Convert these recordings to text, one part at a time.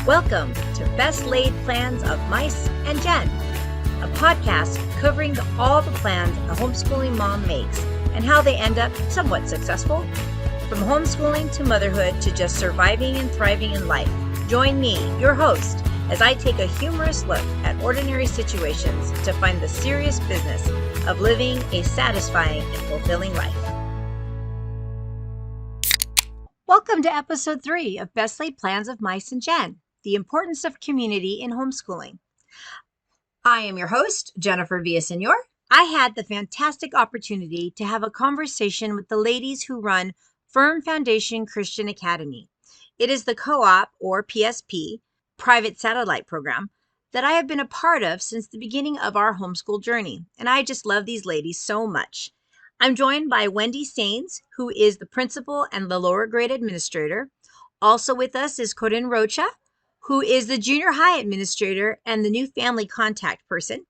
Welcome to Best Laid Plans of Mice and Jen, a podcast covering all the plans a homeschooling mom makes and how they end up somewhat successful. From homeschooling to motherhood to just surviving and thriving in life. Join me, your host, as I take a humorous look at ordinary situations to find the serious business of living a satisfying and fulfilling life. Welcome to episode 3 of Best Laid Plans of Mice and Jen, the importance of community in homeschooling. I am your host, Jennifer Villasenor. I had the fantastic opportunity to have a conversation with the ladies who run Firm Foundation Christian Academy. It is the co-op, or PSP, private satellite program that I have been a part of since the beginning of our homeschool journey, and I just love these ladies so much. I'm joined by Wendy Sains, who is the principal and the lower grade administrator. Also with us is Corinne Rocha, who is the junior high administrator and the new family contact person,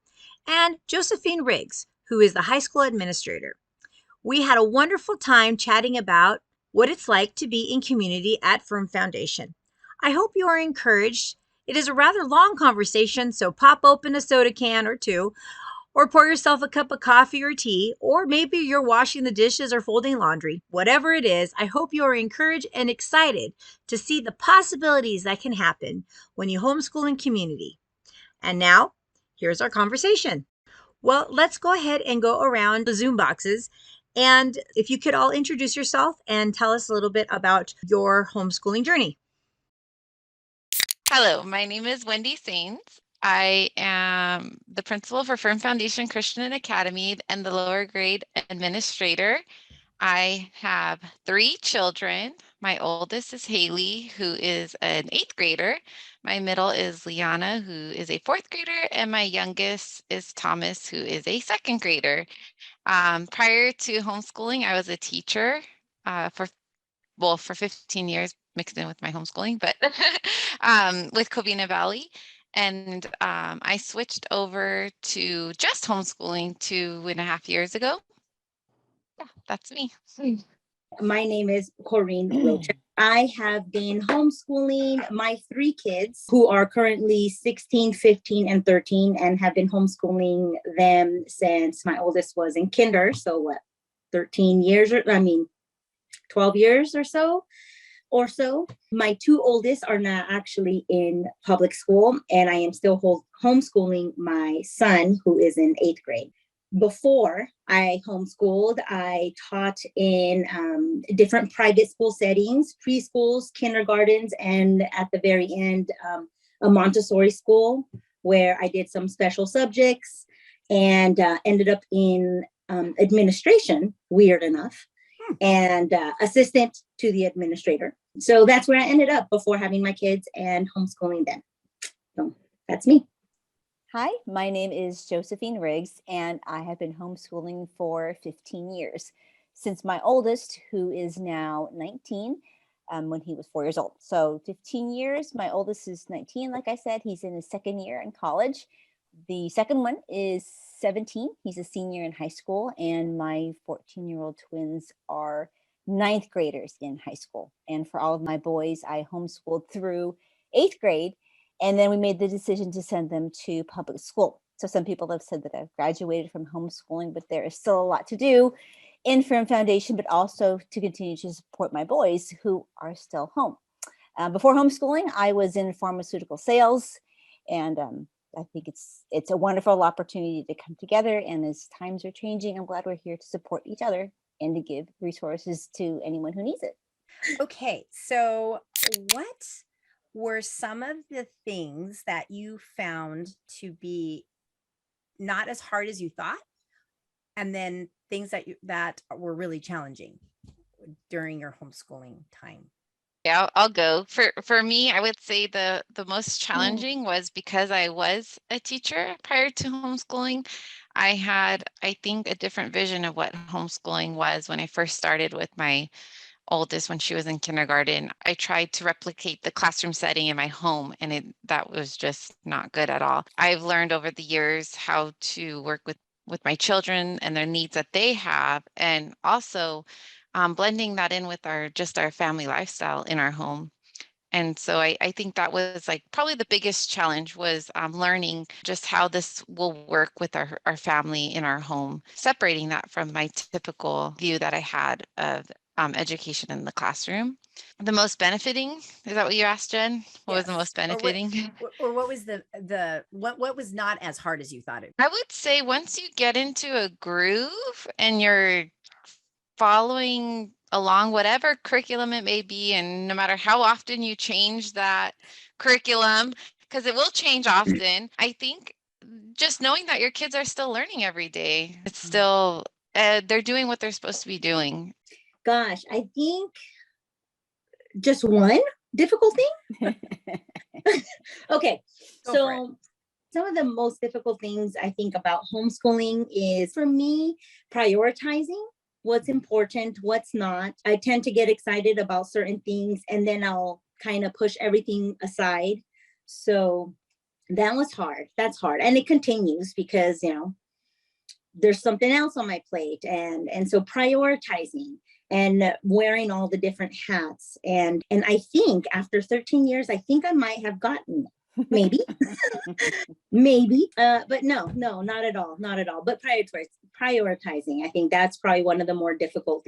and Josephine Riggs, who is the high school administrator. We had a wonderful time chatting about what it's like to be in community at Firm Foundation. I hope you are encouraged. It is a rather long conversation, so pop open a soda can or two, or pour yourself a cup of coffee or tea, or maybe you're washing the dishes or folding laundry. Whatever it is, I hope you are encouraged and excited to see the possibilities that can happen when you homeschool in community. And now, here's our conversation. Well, let's go ahead and go around the Zoom boxes. And if you could all introduce yourself and tell us a little bit about your homeschooling journey. Hello, my name is Wendy Sains. I am the principal for Firm Foundation Christian Academy and the lower grade administrator. I have 3 children. My oldest is Haley, who is an 8th grader. My middle is Liana, who is a 4th grader, and my youngest is Thomas, who is a 2nd grader. Prior to homeschooling, I was a teacher for 15 years mixed in with my homeschooling, but with Covina Valley. And I switched over to just homeschooling 2.5 years ago. Yeah, that's me. My name is Corinne Rocha. I have been homeschooling my 3 kids who are currently 16, 15, and 13, and have been homeschooling them since my oldest was in kinder. So 13 years, 12 years or so. My 2 oldest are now actually in public school, and I am still homeschooling my son, who is in 8th grade. Before I homeschooled, I taught in different private school settings, preschools, kindergartens, and at the very end, a Montessori school where I did some special subjects and ended up in administration, weird enough, and assistant to the administrator. So that's where I ended up before having my kids and homeschooling them. So that's me. Hi, my name is Josephine Riggs, and I have been homeschooling for 15 years, since my oldest, who is now 19, when he was 4 years old. So 15 years, my oldest is 19, like I said, he's in his 2nd year in college. The second one is 17, he's a senior in high school, and my 14-year-old twins are 9th graders in high school. And for all of my boys, I homeschooled through 8th grade. And then we made the decision to send them to public school. So some people have said that I've graduated from homeschooling, but there is still a lot to do in Firm Foundation, but also to continue to support my boys who are still home. Before homeschooling, I was in pharmaceutical sales, and I think it's a wonderful opportunity to come together. And as times are changing, I'm glad we're here to support each other and to give resources to anyone who needs it. Okay, so what were some of the things that you found to be not as hard as you thought, and then things that were really challenging during your homeschooling time? Yeah, I'll go. For me, I would say the most challenging was because I was a teacher prior to homeschooling. I had, I think, a different vision of what homeschooling was when I first started with my oldest when she was in kindergarten. I tried to replicate the classroom setting in my home, and that was just not good at all. I've learned over the years how to work with my children and their needs that they have, and also blending that in with our family lifestyle in our home. And so I think that was like probably the biggest challenge was learning just how this will work with our family in our home, separating that from my typical view that I had of education in the classroom. The most benefiting, is that what you asked, Jen? What was the Yes. most benefiting? Or what was what was not as hard as you thought it? I would say once you get into a groove and you're following along whatever curriculum it may be, and no matter how often you change that curriculum, because it will change often, I think just knowing that your kids are still learning every day, it's still, they're doing what they're supposed to be doing. Gosh, I think just one difficult thing. Okay, Go for it. so some of the most difficult things I think about homeschooling is, for me, prioritizing what's important, what's not. I tend to get excited about certain things and then I'll kind of push everything aside. So that was hard. That's hard. And it continues because, there's something else on my plate. And so prioritizing and wearing all the different hats. And I think after 13 years, I think I might have gotten maybe maybe but no, not at all, not at all. But prioritizing, I think that's probably one of the more difficult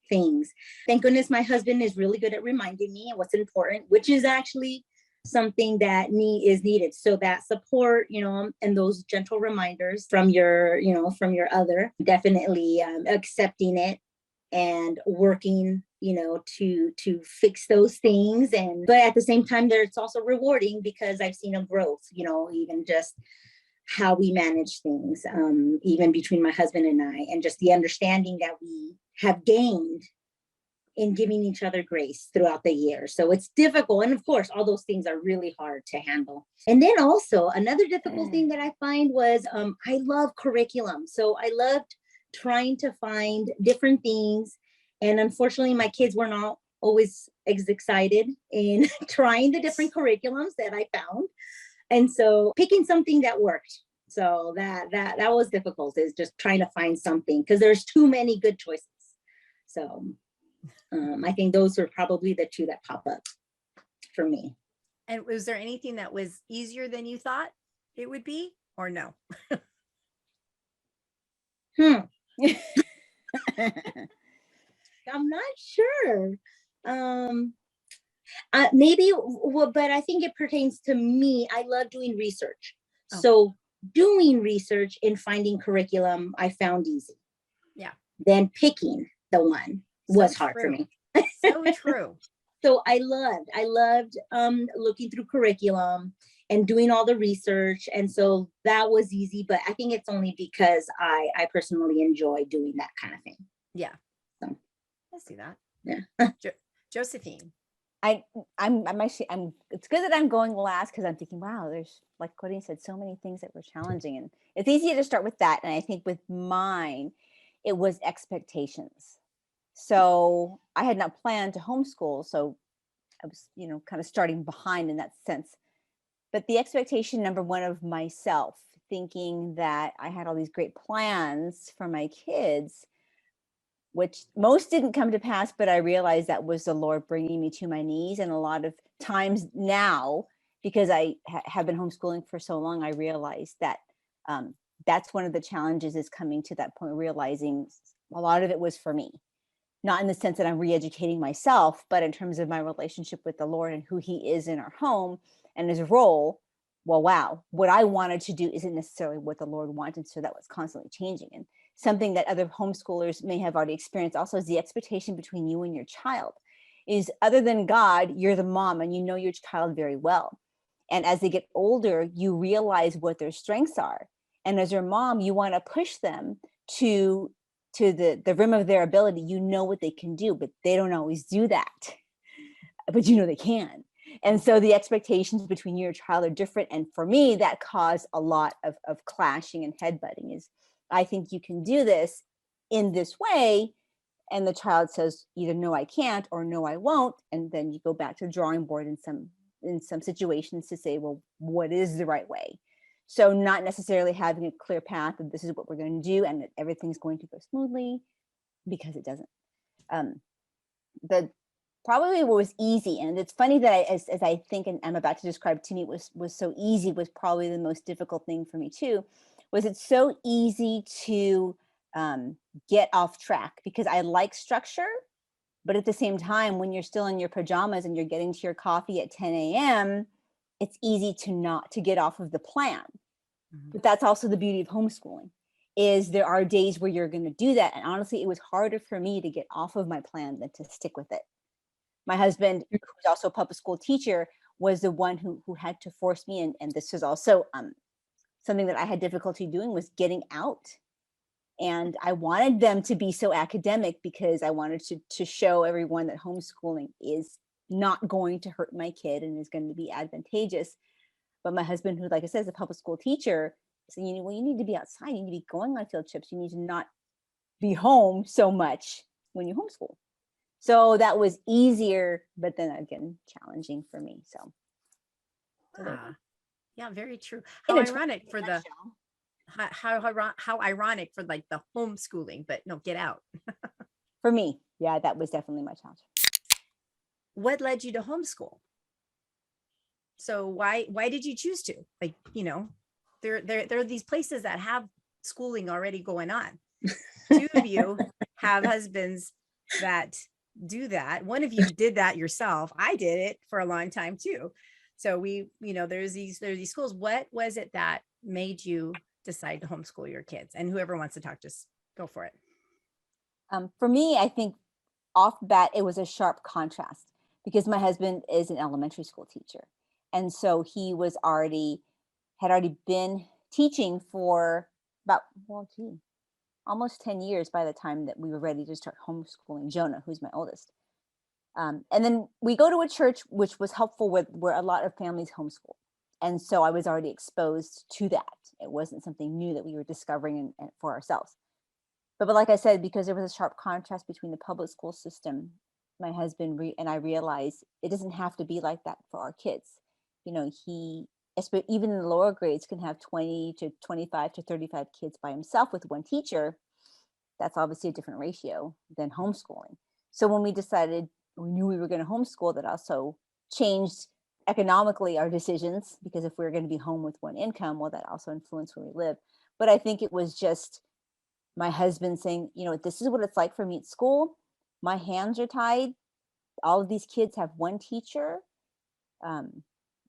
things. Thank goodness my husband is really good at reminding me what's important, which is actually something that is needed. So that support, and those gentle reminders from your other, definitely accepting it and working to fix those things. But at the same time, it's also rewarding because I've seen a growth, even just how we manage things, even between my husband and I, and just the understanding that we have gained in giving each other grace throughout the year. So it's difficult. And of course, all those things are really hard to handle. And then also another difficult thing that I find was I love curriculum. So I loved trying to find different things. And unfortunately, my kids were not always as excited in trying the different curriculums that I found. And so picking something that worked. So that was difficult, is just trying to find something because there's too many good choices. So I think those are probably the two that pop up for me. And was there anything that was easier than you thought it would be, or no? I'm not sure. Maybe, but I think it pertains to me. I love doing research. Oh. So doing research and finding curriculum, I found easy. Yeah. Then picking the one was hard for me. So true. So I loved looking through curriculum and doing all the research. And so that was easy, but I think it's only because I personally enjoy doing that kind of thing. Yeah. So I see that. Yeah. Josephine. I'm actually, it's good that I'm going last because I'm thinking, wow, there's, like Corinne said, so many things that were challenging, and it's easier to start with that. And I think with mine, it was expectations. So I had not planned to homeschool. So I was, kind of starting behind in that sense. But the expectation, number one, of myself, thinking that I had all these great plans for my kids, which most didn't come to pass, but I realized that was the Lord bringing me to my knees. And a lot of times now, because I have been homeschooling for so long, I realized that that's one of the challenges, is coming to that point, realizing a lot of it was for me. Not in the sense that I'm re-educating myself, but in terms of my relationship with the Lord and who he is in our home and his role. Well, wow, what I wanted to do isn't necessarily what the Lord wanted. So that was constantly changing. And something that other homeschoolers may have already experienced also is the expectation between you and your child is, other than God, you're the mom and you know your child very well. And as they get older, you realize what their strengths are. And as your mom, you want to push them to the rim of their ability. You know what they can do, but they don't always do that. But they can. And so the expectations between you and your child are different. And for me, that caused a lot of clashing and headbutting. Is, I think you can do this in this way. And the child says either no, I can't, or no, I won't. And then you go back to the drawing board in some situations to say, well, what is the right way? So not necessarily having a clear path of this is what we're going to do and that everything's going to go smoothly, because it doesn't. The probably what was easy, and it's funny that as I think and I'm about to describe, to me was so easy, was probably the most difficult thing for me too, was it's so easy to get off track because I like structure, but at the same time, when you're still in your pajamas and you're getting to your coffee at 10 a.m., it's easy to not to get off of the plan. But that's also the beauty of homeschooling, is there are days where you're going to do that. And honestly, it was harder for me to get off of my plan than to stick with it. My husband, who's also a public school teacher, was the one who had to force me. And this was also something that I had difficulty doing, was getting out. And I wanted them to be so academic because I wanted to show everyone that homeschooling is not going to hurt my kid and is going to be advantageous. But my husband, who, like I said, is a public school teacher, said, well, you need to be outside. You need to be going on field trips. You need to not be home so much when you homeschool. So that was easier, but then again, challenging for me. So. Yeah, very true. How ironic for the how ironic for like the homeschooling, but no, get out. For me, yeah, that was definitely my challenge. What led you to homeschool? So why did you choose to? Like, there are these places that have schooling already going on. Two of you have husbands that do that. One of you did that yourself. I did it for a long time too. So there's these schools. What was it that made you decide to homeschool your kids? And whoever wants to talk, just go for it. For me, I think off the bat, it was a sharp contrast because my husband is an elementary school teacher. And so he had already been teaching for about, almost 10 years by the time that we were ready to start homeschooling Jonah, who's my oldest. And then we go to a church which was helpful with where a lot of families homeschool. And so I was already exposed to that. It wasn't something new that we were discovering and for ourselves. But like I said, because there was a sharp contrast between the public school system, my husband and I realized it doesn't have to be like that for our kids. Even in the lower grades, can have 20 to 25 to 35 kids by himself with one teacher. That's obviously a different ratio than homeschooling. So when we knew we were going to homeschool, that also changed economically our decisions, because if we were going to be home with one income, well, that also influenced where we live. But I think it was just my husband saying, this is what it's like for me at school. My hands are tied. All of these kids have one teacher.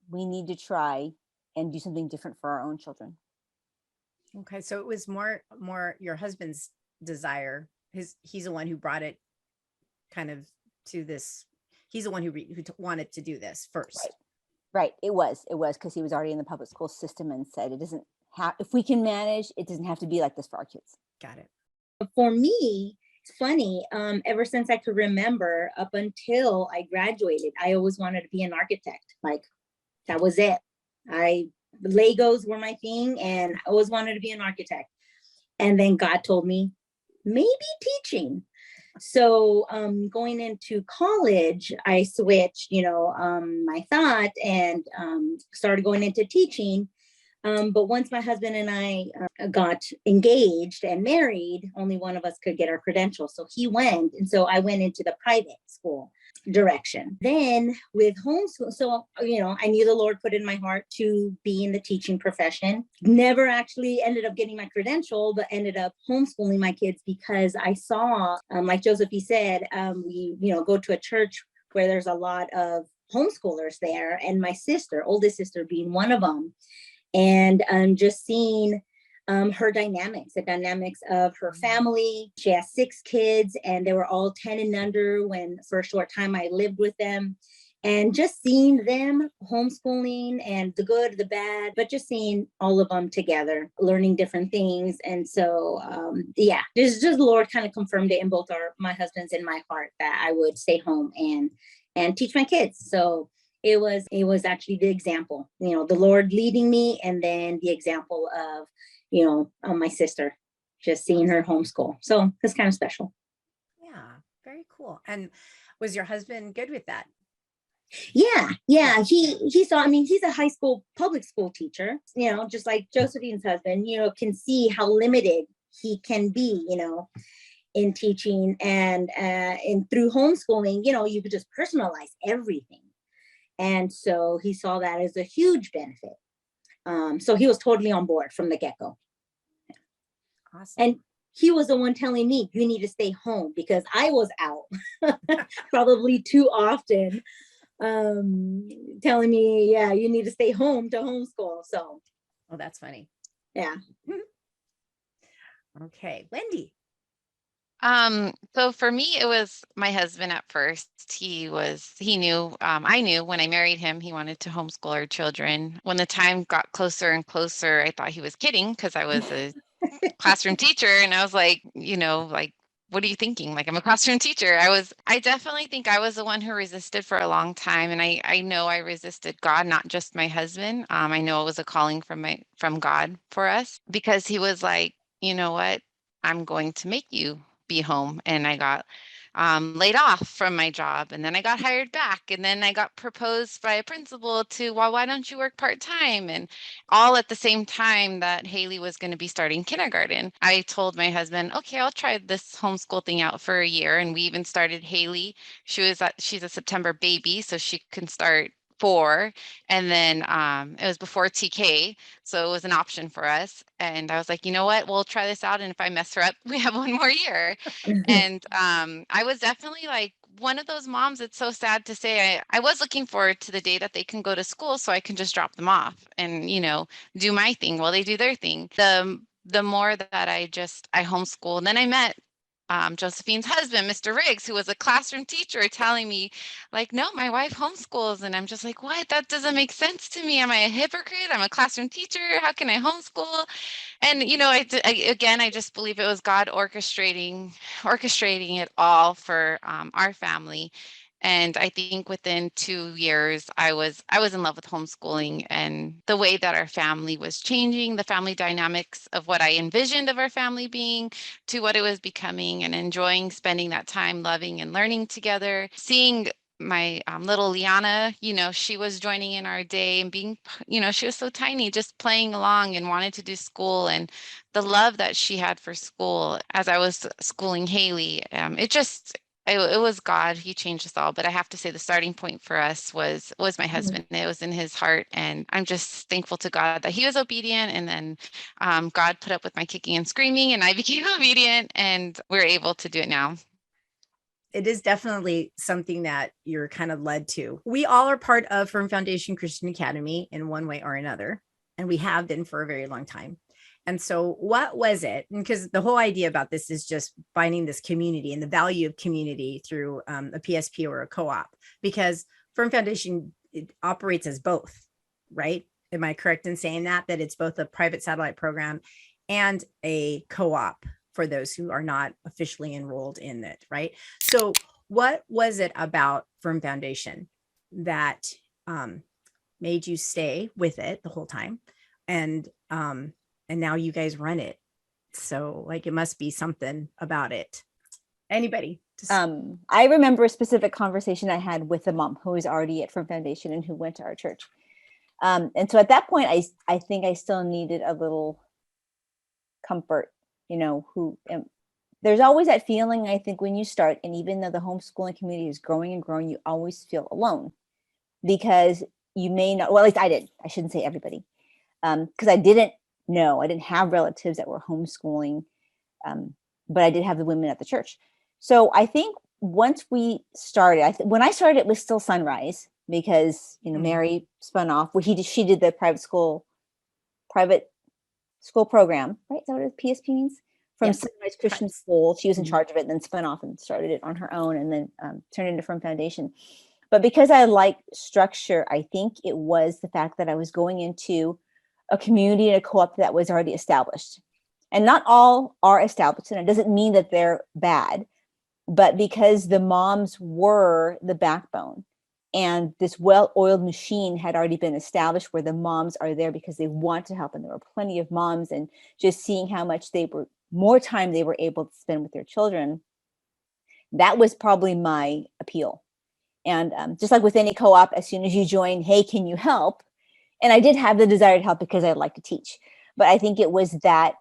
We need to try and do something different for our own children. Okay, so it was more your husband's desire. He's the one who brought it kind of to this. He's the one who wanted to do this first. Right. It was because he was already in the public school system and said it doesn't have, if we can manage, it doesn't have to be like this for our kids. Got it. For me, it's funny. Ever since I could remember, up until I graduated, I always wanted to be an architect. Like, that was it. Legos were my thing, and I always wanted to be an architect. And then God told me, maybe teaching. So going into college, I switched, my thought and started going into teaching. But once my husband and I got engaged and married, only one of us could get our credentials. So he went. And so I went into the private school direction. Then with homeschool, so, I knew the Lord put in my heart to be in the teaching profession. Never actually ended up getting my credential, but ended up homeschooling my kids because I saw, like Josephine said, we, go to a church where there's a lot of homeschoolers there, and my oldest sister being one of them. And just seeing the dynamics of her family. She has 6 kids, and they were all 10 and under when, for a short time, I lived with them. And just seeing them homeschooling, and the good, the bad, but just seeing all of them together, learning different things. And so, just the Lord kind of confirmed it in both my husband's and my heart that I would stay home and teach my kids. So it was actually the example, the Lord leading me, and then the example of, my sister, just seeing her homeschool. So it's kind of special. Yeah, very cool. And was your husband good with that? Yeah. He saw, he's a high school, public school teacher, just like Josephine's husband, can see how limited he can be, in teaching, and through homeschooling, you could just personalize everything. And so he saw that as a huge benefit. So he was totally on board from the get-go. Awesome. And he was the one telling me, you need to stay home, because I was out probably too often, telling me, yeah, you need to stay home to homeschool. So, Oh, that's funny. yeah. Okay, Wendy. So for me, it was my husband at first. He knew, I knew when I married him, he wanted to homeschool our children. When the time got closer and closer, I thought he was kidding, because I was a classroom teacher, and I was like, like, what are you thinking? Like, I'm a classroom teacher. I definitely think I was the one who resisted for a long time. And I know I resisted God, not just my husband. I know it was a calling from God for us, because he was like, you know what? I'm going to make you be home. And I got laid off from my job, and then I got hired back, and then I got proposed by a principal to, well, why don't you work part-time? And all at the same time that Haley was going to be starting kindergarten. I told my husband, okay, I'll try this homeschool thing out for a year. And we even started Haley. She's a September baby, so she can start 4. And then it was before TK, so it was an option for us. And I was like, you know what, we'll try this out, and if I mess her up, we have 1 more year. And I was definitely like one of those moms. It's so sad to say. I was looking forward to the day that they can go to school, so I can just drop them off and do my thing while they do their thing. The more that I homeschool, and then I met Josephine's husband, Mr. Riggs, who was a classroom teacher, telling me, like, no, my wife homeschools. And I'm just like, what? That doesn't make sense to me. Am I a hypocrite? I'm a classroom teacher. How can I homeschool? And again, I just believe it was God orchestrating it all for our family. And I think within 2 years, I was in love with homeschooling, and the way that our family was changing, the family dynamics of what I envisioned of our family being to what it was becoming, and enjoying spending that time loving and learning together. Seeing my little Liana, she was joining in our day and being, she was so tiny, just playing along and wanted to do school, and the love that she had for school as I was schooling Haley. It was God. He changed us all. But I have to say the starting point for us was my husband. It was in his heart. And I'm just thankful to God that he was obedient. And then God put up with my kicking and screaming, and I became obedient, and we're able to do it now. It is definitely something that you're kind of led to. We all are part of Firm Foundation Christian Academy in one way or another, and we have been for a very long time. And so what was it? Because the whole idea about this is just finding this community and the value of community through a PSP or a co-op, because Firm Foundation, it operates as both, right? Am I correct in saying that it's both a private satellite program and a co-op for those who are not officially enrolled in it, right? So what was it about Firm Foundation that made you stay with it the whole time? And now you guys run it. So like, it must be something about it. Anybody? I remember a specific conversation I had with a mom who was already at Firm Foundation and who went to our church. And so at that point, I think I still needed a little comfort, there's always that feeling, I think, when you start, and even though the homeschooling community is growing and growing, you always feel alone, because you may not, well, at least I did. I shouldn't say everybody, because I didn't have relatives that were homeschooling, but I did have the women at the church. So I think once we started, when I started, it was still Sunrise, because Mary spun off. She did the private school program, right? Is that what PSP means? From Sunrise Christian School. She was in charge of it, and then spun off and started it on her own, and then turned into Firm Foundation. But because I like structure, I think it was the fact that I was going into a community and a co-op that was already established. And not all are established, and it doesn't mean that they're bad, but because the moms were the backbone, and this well-oiled machine had already been established where the moms are there because they want to help. And there were plenty of moms, and just seeing how much more time they were able to spend with their children, that was probably my appeal. And just like with any co-op, as soon as you join, hey, can you help? And I did have the desire to help because I like to teach. But I think it was that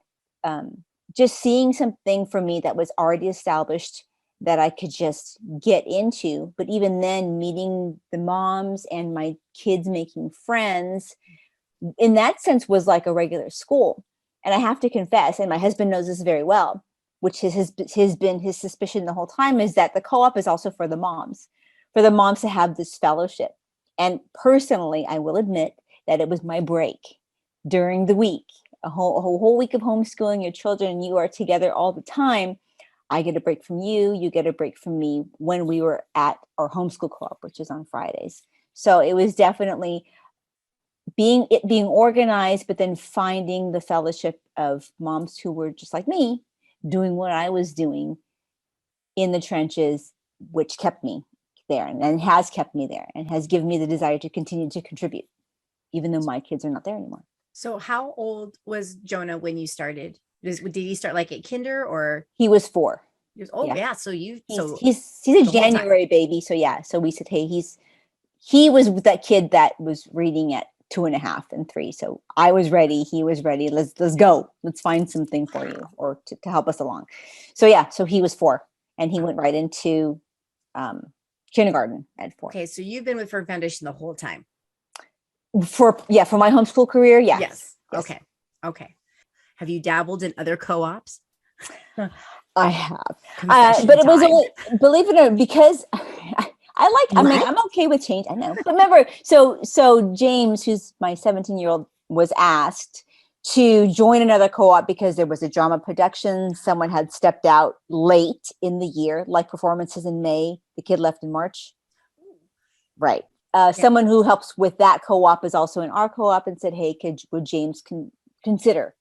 just seeing something for me that was already established that I could just get into. But even then, meeting the moms and my kids making friends in that sense was like a regular school. And I have to confess, and my husband knows this very well, which has been his suspicion the whole time, is that the co-op is also for the moms to have this fellowship. And personally, I will admit that it was my break during the week, a whole week of homeschooling your children, and you are together all the time. I get a break from you, you get a break from me when we were at our homeschool co-op, which is on Fridays. So it was definitely being organized, but then finding the fellowship of moms who were just like me, doing what I was doing in the trenches, which kept me there and has kept me there and has given me the desire to continue to contribute, even though my kids are not there anymore. So how old was Jonah when you started? Did he start like at kinder or? He was 4. Oh yeah. So he's a January baby. So yeah. So we said, hey, he was that kid that was reading at 2.5 and 3. So I was ready. He was ready. Let's go. Let's find something for you or to help us along. So yeah. So he was 4 and he went right into kindergarten at 4. Okay. So you've been with Firm Foundation the whole time. For my homeschool career. Yes. Yes. Okay. Have you dabbled in other co-ops? I have, but it was only, believe it or not, because I'm okay with change. I know. But remember, so James, who's my 17-year-old, was asked to join another co-op because there was a drama production. Someone had stepped out late in the year, like performances in May. The kid left in March. Right. Someone who helps with that co-op is also in our co-op and said, hey, would James consider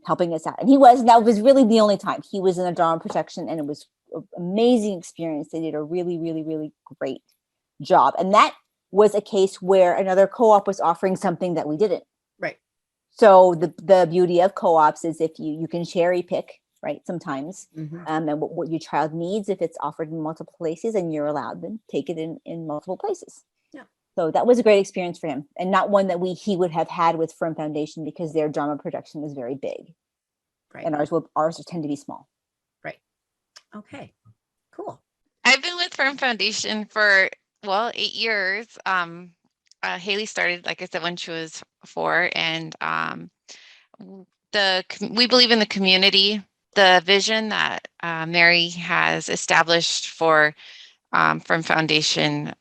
helping us out? And that was really the only time he was in a drama production, and it was an amazing experience. They did a really, really, really great job. And that was a case where another co-op was offering something that we didn't. Right. So the beauty of co-ops is if you can cherry pick, right, sometimes, and what your child needs, if it's offered in multiple places and you're allowed, then take it in multiple places. Yeah. So that was a great experience for him, and not one that he would have had with Firm Foundation because their drama production was very big. Right. And ours tend to be small. Right. Okay, cool. I've been with Firm Foundation for 8 years. Haley started, like I said, when she was 4, and we believe in the community. The vision that Mary has established for Firm Foundation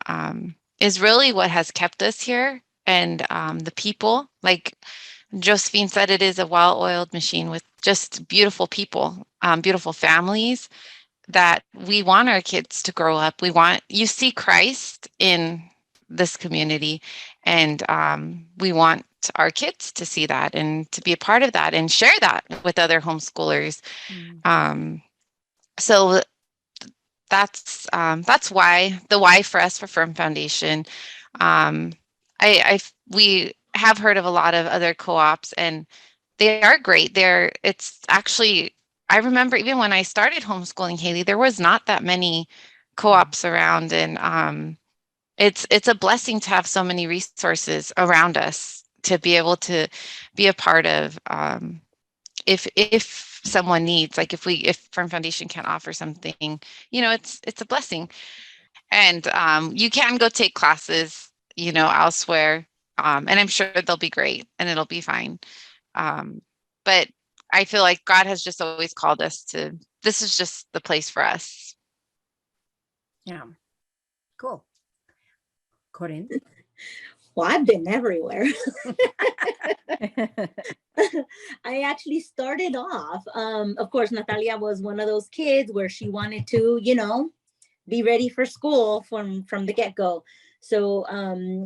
is really what has kept us here, and the people, like Josephine said, it is a well-oiled machine with just beautiful people, beautiful families that we want our kids to grow up. You see Christ in this community, and we want our kids to see that and to be a part of that and share that with other homeschoolers. So that's why the why for us for Firm Foundation. We have heard of a lot of other co-ops, and they are great. It's actually, I remember even when I started homeschooling Haley, there was not that many co-ops around, and it's a blessing to have so many resources around us to be able to be a part of. If someone needs, like if Firm Foundation can offer something, it's a blessing. And you can go take classes, elsewhere, and I'm sure they'll be great and it'll be fine. But I feel like God has just always called us to, this is just the place for us. Yeah. Cool. Corinne? Well, I've been everywhere. I actually started off, of course, Natalia was one of those kids where she wanted to, be ready for school from the get-go. So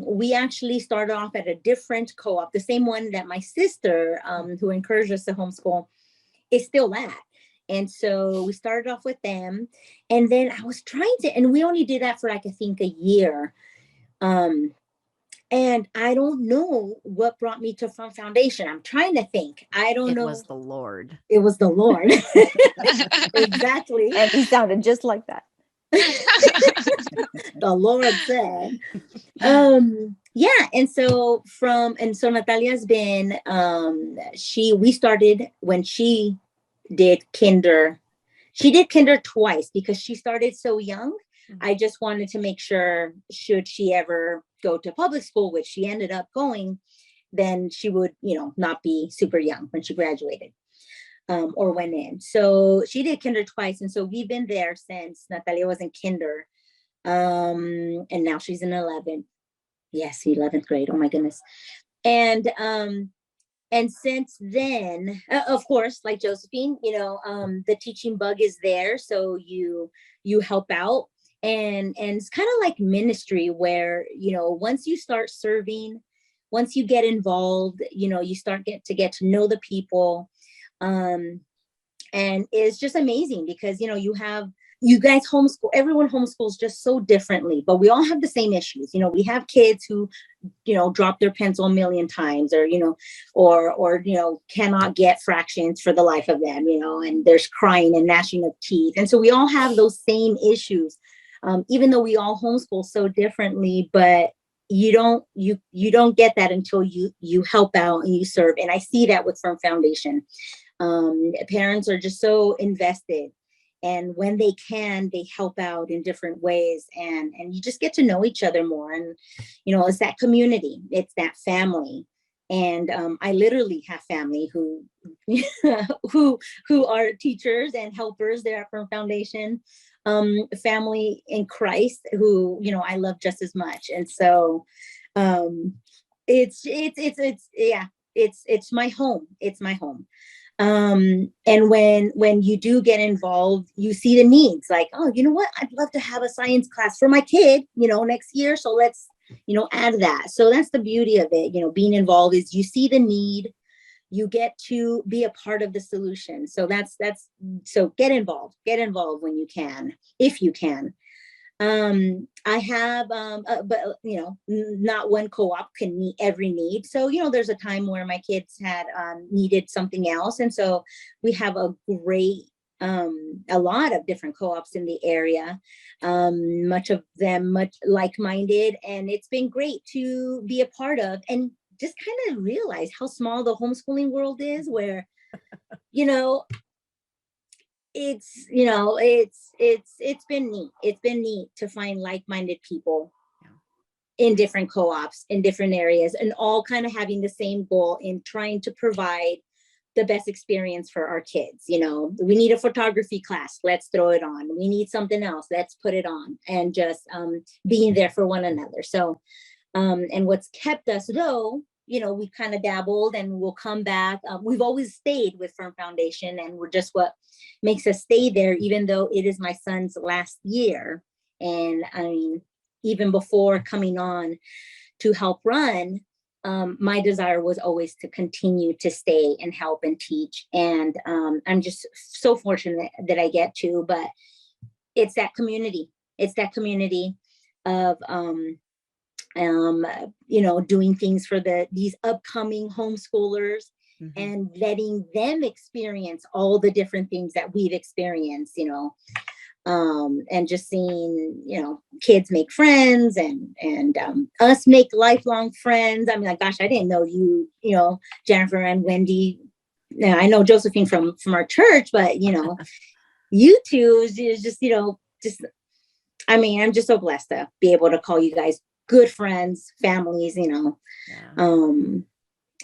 we actually started off at a different co-op, the same one that my sister, who encouraged us to homeschool, is still at. And so we started off with them. And then I was trying to, and we only did that for like, I think a year. And I don't know what brought me to Firm Foundation. I'm trying to think. I don't know. It was the Lord. It was the Lord. Exactly. And he sounded just like that. The Lord said. Yeah. And so Natalia's been, we started when she did kinder. She did kinder twice because she started so young. Mhm. I just wanted to make sure, should she ever go to public school, which she ended up going, then she would, not be super young when she graduated, or went in. So she did kinder twice. And so we've been there since Natalia was in kinder. And now she's in 11th. Yes, 11th grade. Oh my goodness. And since then, of course, like Josephine, the teaching bug is there. So you help out, and it's kind of like ministry where, once you start serving, once you get involved, you start to get to know the people. And it's just amazing because, you guys homeschool, everyone homeschools just so differently, but we all have the same issues. We have kids who, drop their pencil a million times, or cannot get fractions for the life of them, and there's crying and gnashing of teeth. And so we all have those same issues, even though we all homeschool so differently, but you don't get that until you help out and you serve. And I see that with Firm Foundation. Parents are just so invested, and when they can, they help out in different ways, and you just get to know each other more. And it's that community, it's that family. And I literally have family who who are teachers and helpers there at Firm Foundation, family in Christ who I love just as much. And so it's yeah, it's my home. It's my home. And when you do get involved, you see the needs, like, oh, you know what, I'd love to have a science class for my kid, next year. So let's, add that. So that's the beauty of it, being involved, is you see the need, you get to be a part of the solution. So so get involved when you can, if you can. I have, but not one co-op can meet every need. So, there's a time where my kids had needed something else. And so we have a lot of different co-ops in the area, much of them much like-minded. And it's been great to be a part of, and just kind of realize how small the homeschooling world is, where, it's been neat. It's been neat to find like-minded people in different co-ops in different areas, and all kind of having the same goal in trying to provide the best experience for our kids. We need a photography class, let's throw it on. We need something else, let's put it on. And just being there for one another. So and what's kept us, though, we kind of dabbled, and we'll come back. We've always stayed with Firm Foundation, and we're just what makes us stay there, even though it is my son's last year. And I mean, even before coming on to help run, my desire was always to continue to stay and help and teach. And I'm just so fortunate that I get to, but it's that community. It's that community of, doing things for these upcoming homeschoolers, mm-hmm. and letting them experience all the different things that we've experienced, and just seeing, kids make friends, and us make lifelong friends. I mean, like, gosh, I didn't know you, Jennifer and Wendy. Now, I know Josephine from our church, but, you two is just, I mean, I'm just so blessed to be able to call you guys good friends, families, yeah.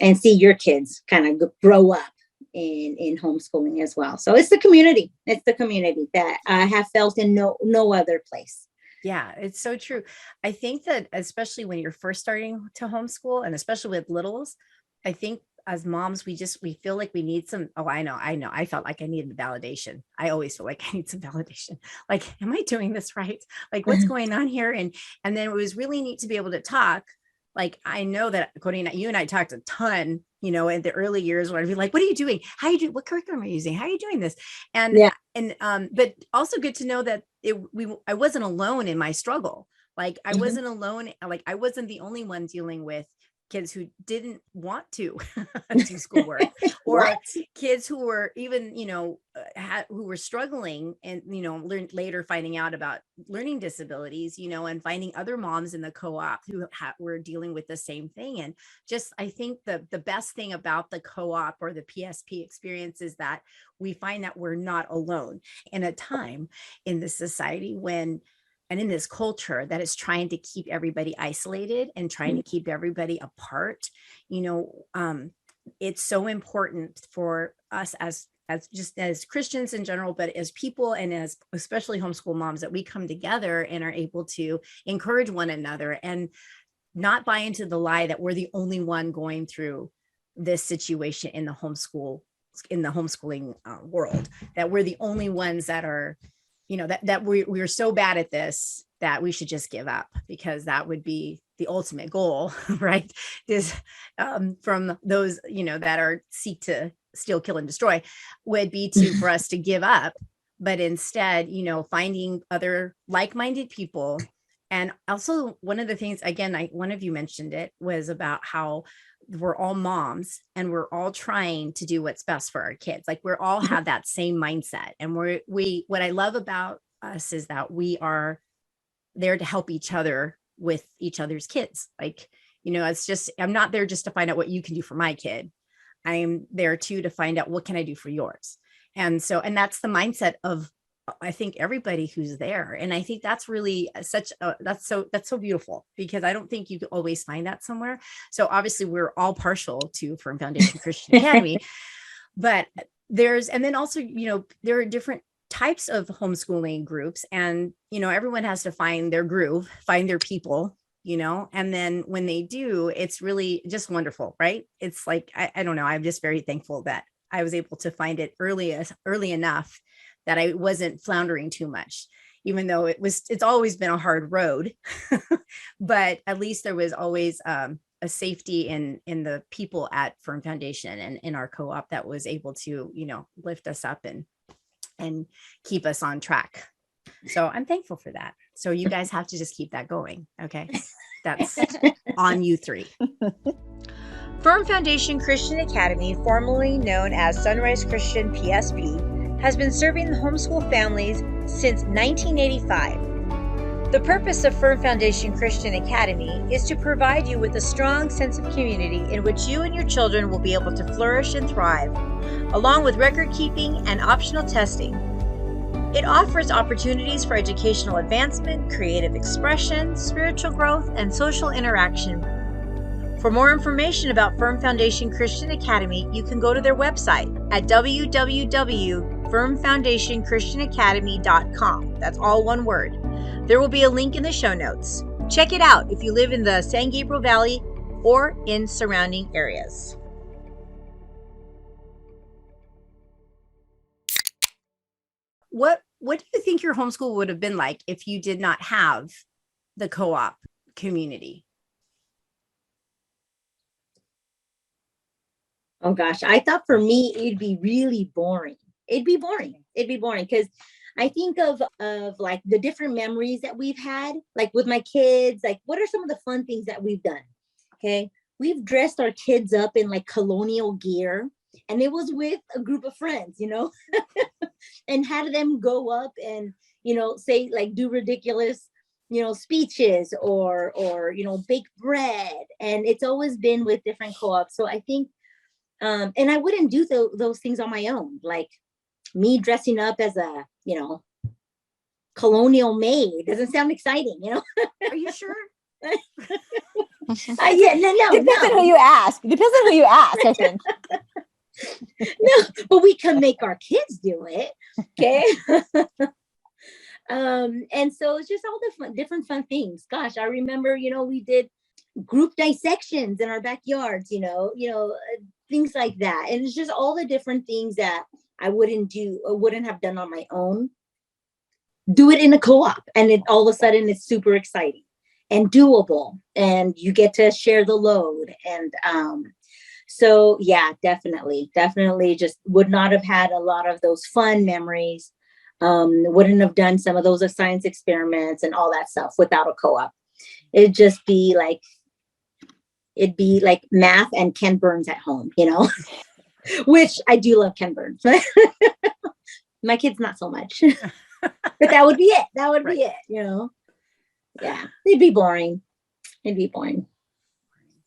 And see your kids kind of grow up in homeschooling as well. So it's the community. It's the community that I have felt in no other place. Yeah, it's so true. I think that especially when you're first starting to homeschool, and especially with littles, I think as moms, we feel like we need some, I know. I felt like I needed validation. I always feel like I need some validation. Like, am I doing this right? Like, what's going on here? And then it was really neat to be able to talk. Like, I know that Cody, you and I talked a ton, in the early years, where I'd be like, what are you doing? How you do? What curriculum are you using? How are you doing this? And, yeah. But also good to know that I wasn't alone in my struggle. Like, I wasn't alone. Like, I wasn't the only one dealing with kids who didn't want to do schoolwork, or What? kids who were even, who were struggling and, learned later finding out about learning disabilities, and finding other moms in the co-op who were dealing with the same thing. And just, I think the best thing about the co-op or the PSP experience is that we find that we're not alone in a time in this society and in this culture that is trying to keep everybody isolated and trying to keep everybody apart. It's so important for us as just as Christians in general, but as people and as especially homeschool moms, that we come together and are able to encourage one another and not buy into the lie that we're the only one going through this situation in the homeschooling world, that we're the only ones that are, that we're so bad at this that we should just give up, because that would be the ultimate goal, right? Is from those, that are seek to steal, kill, and destroy, would be for us to give up. But instead, finding other like-minded people. And also one of the things, again, one of you mentioned it, was about how we're all moms and we're all trying to do what's best for our kids. Like, we're all have that same mindset. And what I love about us is that we are there to help each other with each other's kids. Like, it's just, I'm not there just to find out what you can do for my kid. I am there too to find out what can I do for yours. And that's the mindset of, I think, everybody who's there. And I think that's really that's so beautiful, because I don't think you can always find that somewhere. So obviously we're all partial to Firm Foundation Christian Academy, but and then also, there are different types of homeschooling groups, and, everyone has to find their groove, find their people, and then when they do, it's really just wonderful, right? It's like, I don't know, I'm just very thankful that I was able to find it early enough that I wasn't floundering too much, even though it's always been a hard road, but at least there was always a safety in the people at Firm Foundation and in our co-op that was able to, lift us up and keep us on track. So I'm thankful for that. So you guys have to just keep that going. Okay. That's on you three. Firm Foundation Christian Academy, formerly known as Sunrise Christian PSP, has been serving the homeschool families since 1985. The purpose of Firm Foundation Christian Academy is to provide you with a strong sense of community in which you and your children will be able to flourish and thrive, along with record keeping and optional testing. It offers opportunities for educational advancement, creative expression, spiritual growth, and social interaction. For more information about Firm Foundation Christian Academy, you can go to their website at www.firmfoundationchristianacademy.com. That's all one word. There will be a link in the show notes. Check it out if you live in the San Gabriel Valley or in surrounding areas. What do you think your homeschool would have been like if you did not have the co-op community? Oh gosh, I thought for me it'd be really boring. It'd be boring because I think of like the different memories that we've had, like with my kids. Like, what are some of the fun things that we've done? Okay, we've dressed our kids up in like colonial gear, and it was with a group of friends, and had them go up and say, like, do ridiculous speeches or bake bread, and it's always been with different co-ops. So I think and I wouldn't do those things on my own, like me dressing up as a colonial maid. Doesn't sound exciting. Are you sure? Yeah, no. Depends on who you ask. I think. No, but we can make our kids do it. Okay. And so it's just all the different fun things. Gosh, I remember, we did group dissections in our backyards, things like that. And it's just all the different things that I wouldn't have done on my own. Do it in a co-op, and it all of a sudden it's super exciting and doable, and you get to share the load. And so yeah, definitely just would not have had a lot of those fun memories. Wouldn't have done some of those science experiments and all that stuff without a co-op. It'd just be like, it'd be like math and Ken Burns at home, which I do love Ken Burns. My kids, not so much. But that would be it. That would be it. Yeah, it'd be boring. It'd be boring.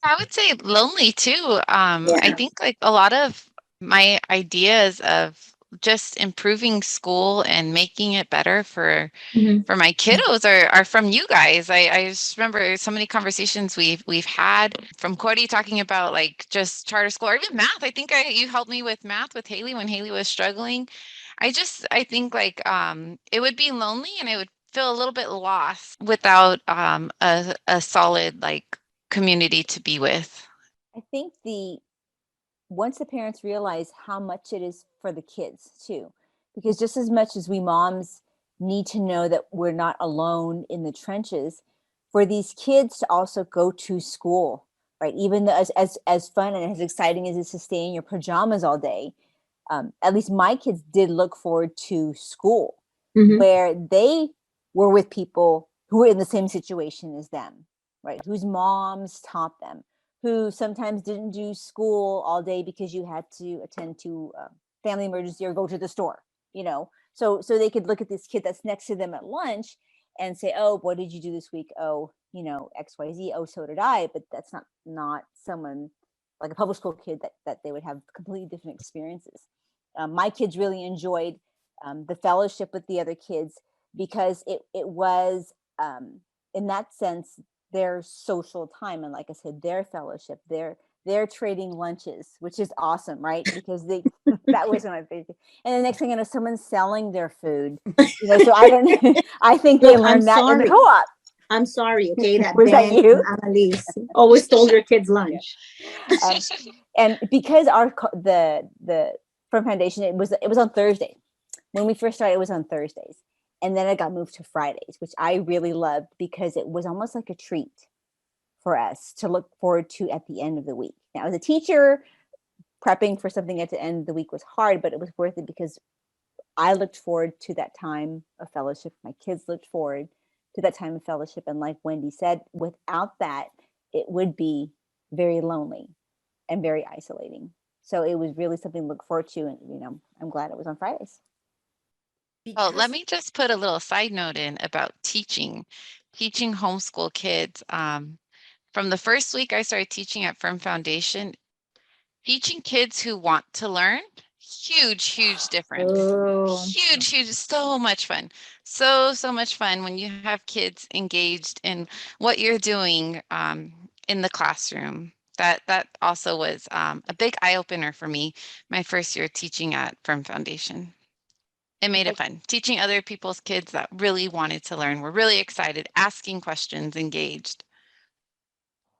I would say lonely too. Yeah. I think like a lot of my ideas of just improving school and making it better for my kiddos are from you guys. I just remember so many conversations we've had, from Cody talking about like just charter school or even math. I think you helped me with math with Haley when Haley was struggling. I think like it would be lonely and I would feel a little bit lost without a solid like community to be with. I think once the parents realize how much it is for the kids too, because just as much as we moms need to know that we're not alone in the trenches, for these kids to also go to school, right? Even though as fun and as exciting as it is to stay in your pajamas all day, at least my kids did look forward to school, where they were with people who were in the same situation as them, right? Whose moms taught them, who sometimes didn't do school all day because you had to attend to a family emergency or go to the store, so they could look at this kid that's next to them at lunch and say, oh, what did you do this week? Oh, XYZ. Oh, so did I. But that's not someone like a public school kid that they would have completely different experiences. My kids really enjoyed the fellowship with the other kids because it was, in that sense, their social time. And like I said, their fellowship, they're trading lunches, which is awesome, right? Because that was my favorite. And the next thing I know, someone's selling their food. So I think they learned that in the co-op. I'm sorry, okay? Was that you? Annalise always stole your kids' lunch. And because the Firm Foundation, it was on Thursday. When we first started, it was on Thursdays. And then it got moved to Fridays, which I really loved because it was almost like a treat for us to look forward to at the end of the week. Now, as a teacher, prepping for something at the end of the week was hard, but it was worth it because I looked forward to that time of fellowship. My kids looked forward to that time of fellowship. And like Wendy said, without that, it would be very lonely and very isolating. So it was really something to look forward to. And, I'm glad it was on Fridays. Oh, let me just put a little side note in about teaching homeschool kids. From the first week I started teaching at Firm Foundation, teaching kids who want to learn, huge difference. Oh. Huge, so much fun. So much fun when you have kids engaged in what you're doing in the classroom. That also was a big eye opener for me, my first year teaching at Firm Foundation. It made it fun. Teaching other people's kids that really wanted to learn, were really excited, asking questions, engaged.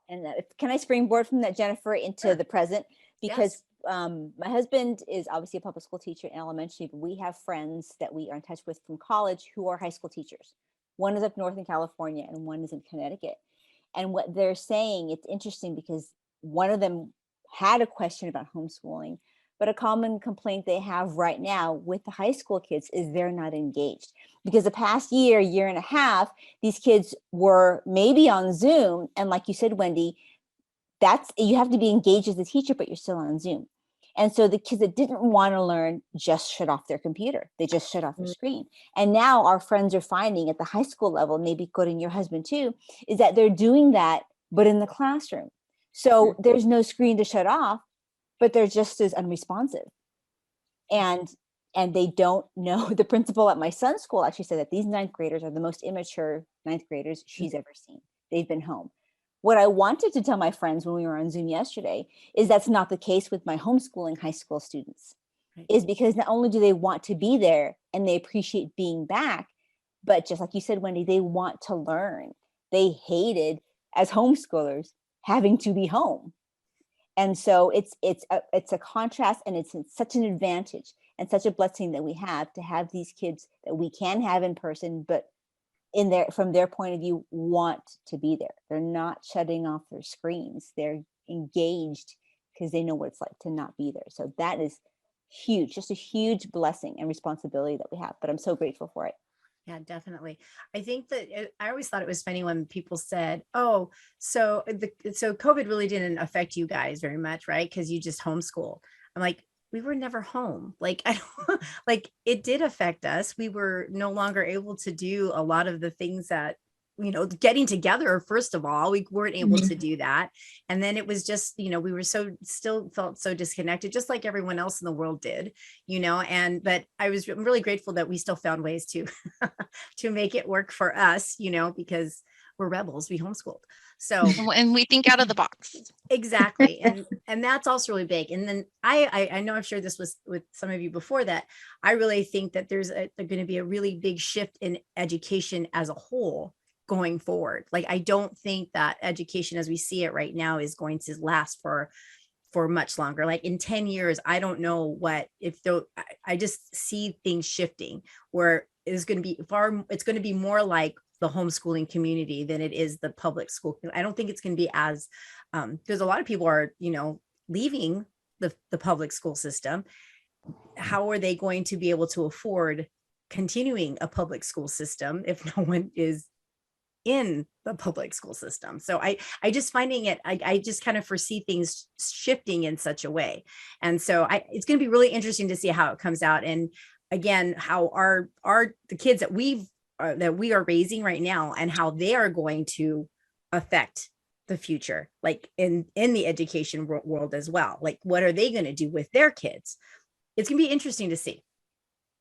And can I springboard from that, Jennifer, into the present? Because my husband is obviously a public school teacher in elementary, but we have friends that we are in touch with from college who are high school teachers. One is up north in California and one is in Connecticut. And what they're saying, it's interesting because one of them had a question about homeschooling, but a common complaint they have right now with the high school kids is they're not engaged. Because the past year and a half, these kids were maybe on Zoom. And like you said, Wendy, you have to be engaged as a teacher, but you're still on Zoom. And so the kids that didn't want to learn just shut off their computer. They just shut off their screen. And now our friends are finding at the high school level, maybe quoting your husband too, is that they're doing that, but in the classroom. So there's no screen to shut off, but they're just as unresponsive. And they don't know. The principal at my son's school actually said that these ninth graders are the most immature ninth graders she's ever seen. They've been home. What I wanted to tell my friends when we were on Zoom yesterday is that's not the case with my homeschooling high school students, is because not only do they want to be there and they appreciate being back, but just like you said, Wendy, they want to learn. They hated, as homeschoolers, having to be home. And so it's a contrast, and it's such an advantage and such a blessing that we have to have these kids that we can have in person, but from their point of view, want to be there. They're not shutting off their screens. They're engaged because they know what it's like to not be there. So that is huge, just a huge blessing and responsibility that we have. But I'm so grateful for it. Yeah, definitely. I think that I always thought it was funny when people said, "Oh, so so COVID really didn't affect you guys very much, right? Because you just homeschool." I'm like, we were never home. Like, I don't like it did affect us. We were no longer able to do a lot of the things that, getting together. First of all, we weren't able Mhm. to do that, and then it was just, we were still felt so disconnected, just like everyone else in the world did, And but I'm really grateful that we still found ways to to make it work for us, because we're rebels, we homeschooled. So And we think out of the box. exactly. And that's also really big. And then I know I've shared this with some of you before, that I really think that there's going to be a really big shift in education as a whole going forward. Like, I don't think that education as we see it right now is going to last for much longer. Like in 10 years, I don't know what, if though, I just see things shifting where it's going to be more like the homeschooling community than it is the public school. I don't think it's going to be as, because a lot of people are, leaving the public school system. How are they going to be able to afford continuing a public school system if no one is in the public school system? So I just finding it, I just kind of foresee things shifting in such a way. And so it's going to be really interesting to see how it comes out. And again, how the kids that we are raising right now, and how they are going to affect the future, like in the education world as well. Like, what are they going to do with their kids? It's going to be interesting to see.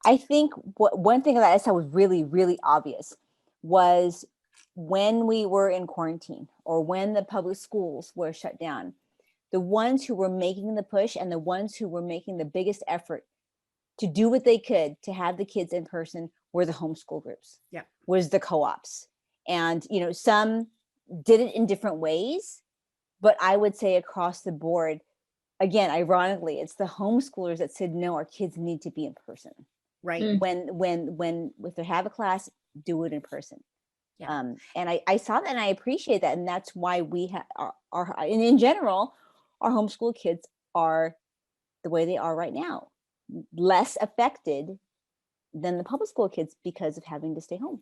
I think one thing that I saw was really, really obvious was when we were in quarantine or when the public schools were shut down, the ones who were making the push and the ones who were making the biggest effort to do what they could to have the kids in person were the homeschool groups. Yeah. Was the co-ops. And, some did it in different ways, but I would say across the board, again, ironically, it's the homeschoolers that said, no, our kids need to be in person. Right. If they have a class, do it in person. Yeah. And I saw that, and I appreciate that. And that's why we are, and in general, our homeschool kids are the way they are right now, less affected than the public school kids because of having to stay home.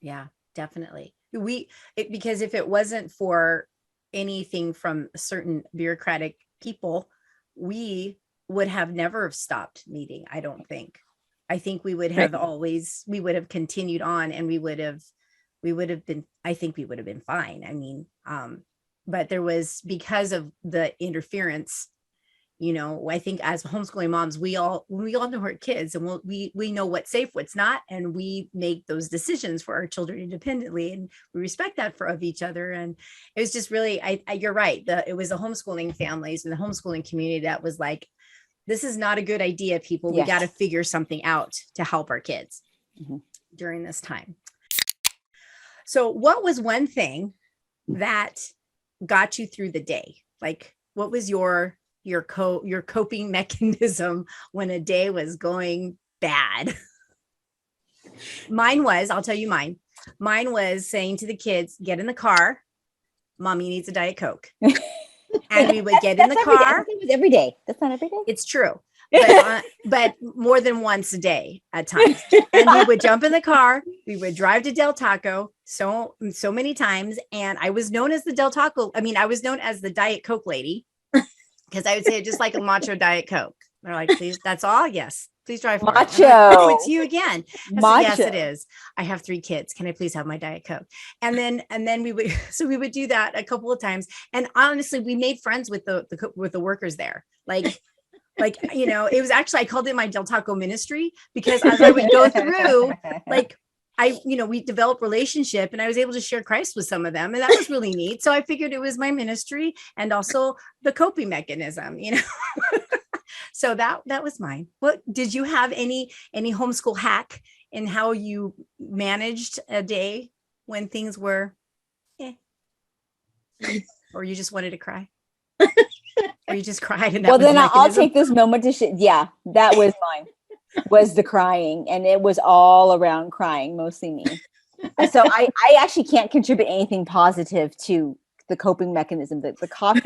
Yeah, definitely. Because if it wasn't for anything from certain bureaucratic people, we would have never stopped meeting. I don't think. I think we would have we would have continued on, and we would have been, I think we would have been fine. I mean, but there was, because of the interference, I think as homeschooling moms, we all know our kids, and we know what's safe, what's not, and we make those decisions for our children independently, and we respect that of each other. And it was just really, you're right. It was the homeschooling families and the homeschooling community that was like, this is not a good idea, people. We got to figure something out to help our kids during this time. So what was one thing that got you through the day? Like, what was your coping mechanism when a day was going bad? I'll tell you mine. Mine was saying to the kids, get in the car. Mommy needs a Diet Coke. And we would get in the car. It was every day. That's not every day. It's true. But more than once a day at times. And we would jump in the car. We would drive to Del Taco so many times. And I was known as the Del Taco. I mean, I was known as the Diet Coke lady, because I would say just like a macho Diet Coke. They're like, please, that's all? Yes. Please drive for macho. It. Like, oh, it's you again. Macho. Yes, it is. I have 3 kids. Can I please have my Diet Coke? And then we would do that a couple of times. And honestly, we made friends with the workers there. Like, it was actually, I called it my Del Taco ministry, because as I would go through, like, we developed relationship, and I was able to share Christ with some of them. And that was really neat. So I figured it was my ministry and also the coping mechanism, So that was mine. What did you have any homeschool hack in how you managed a day when things were, or you just wanted to cry? Or you just cried? And well, then I'll take this moment to yeah, that was mine. Was the crying, and it was all around crying, mostly me. So I actually can't contribute anything positive to the coping mechanism. The coffee,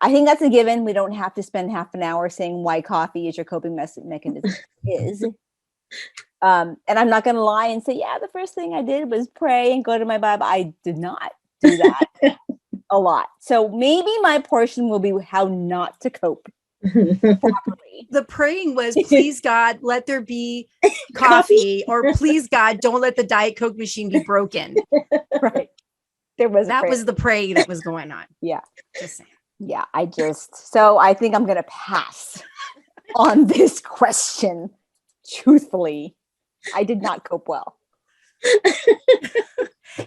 I think that's a given. We don't have to spend half an hour saying why coffee is your coping mechanism is. And I'm not going to lie and say, yeah, the first thing I did was pray and go to my Bible. I did not do that a lot. So maybe my portion will be how not to cope properly. The praying was, please God, let there be coffee, or please God, don't let the Diet Coke machine be broken. Right. There was That was the praying that was going on. Yeah. Just saying. Yeah. So I think I'm going to pass on this question. Truthfully, I did not cope well.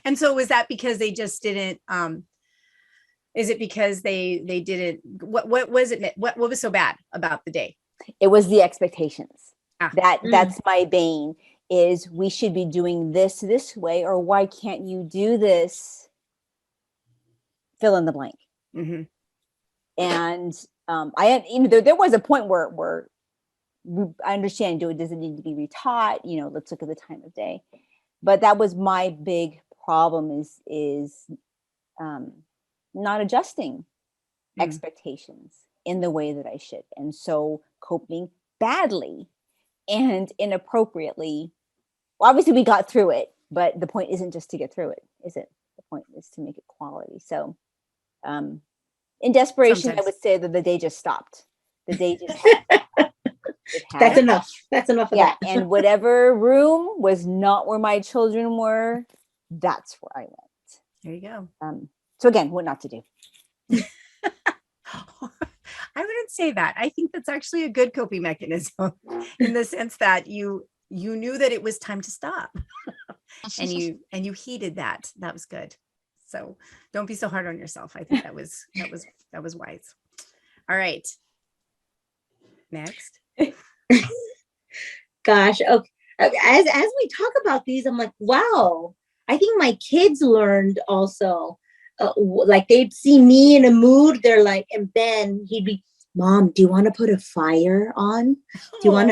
And so was that because they just didn't, is it because they didn't, what was it? What was so bad about the day? It was the expectations. Ah. That's my bane, is we should be doing this way, or why can't you do this? Fill in the blank. Mm-hmm. And I had, there was a point where I understand, does it need to be retaught? Let's look at the time of day. But that was my big problem, is not adjusting expectations in the way that I should. And so coping badly and inappropriately. Well, obviously we got through it, but the point isn't just to get through it, is it? The point is to make it quality. So in desperation, Sometimes. I would say that the day just stopped. The day just That's enough. That's enough of yeah, that. and whatever room was not where my children were, that's where I went. There you go. So again, what not to do. I wouldn't say that. I think that's actually a good coping mechanism in the sense that you knew that it was time to stop and you heeded that. That was good. So don't be so hard on yourself. I think that was wise. All right. Next. Gosh, okay. As we talk about these, I'm like, wow. I think my kids learned also. Like they'd see me in a mood. They're like, and Ben, he'd be, Mom, do you want to put a fire on? Do you want